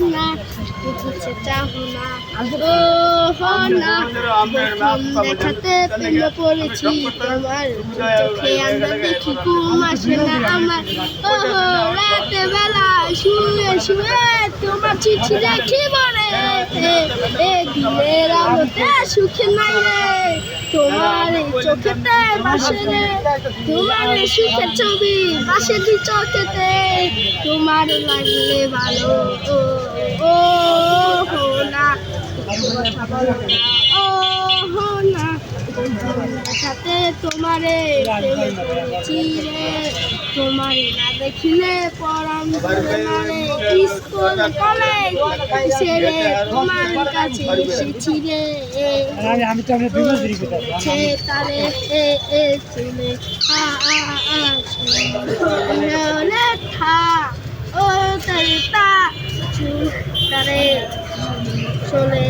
না বুঝতে চাও না না দেখাতে প্রেমে পড়েছি তোমার চোখে আমরা দেখি ঘুম আসে না আমার রাতে বেলা শুয়ে শুয়ে তোমার চিঠি দেখি মনে দিনের আলোতে সুখে নাই রে তোমার চোখেতে বাসে রে তোমার সুখের ছবি বাসে দি চোখেতে তোমার লাগলে ভালো ও না ও না সাথে তোমারে প্রেমে পড়েছি রে তোমারে না দেখিলে পরাম মারে স্কুল কলেজ ছেড়ে তোমার কাছে এসেছি রে আমি তো আমরা দুই মাস দেরি সে তারে চলে লেখা ও তারে তা তারে চলে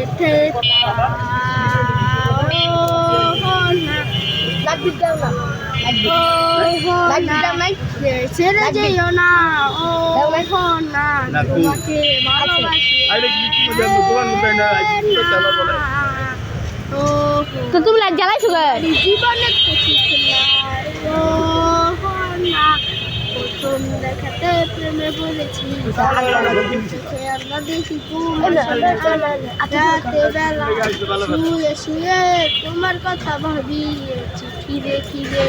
ছেড়ে যেও না ও না তোমাকে ভালোবাসি তো তুমি লাইট জ্বালাইছো জীবনে না প্রথম দেখাতে প্রেমে পড়েছি আমরা দেখি রাতে বেলা শুয়ে শুয়ে তোমার কথা ভাবি চিঠি দেখি রে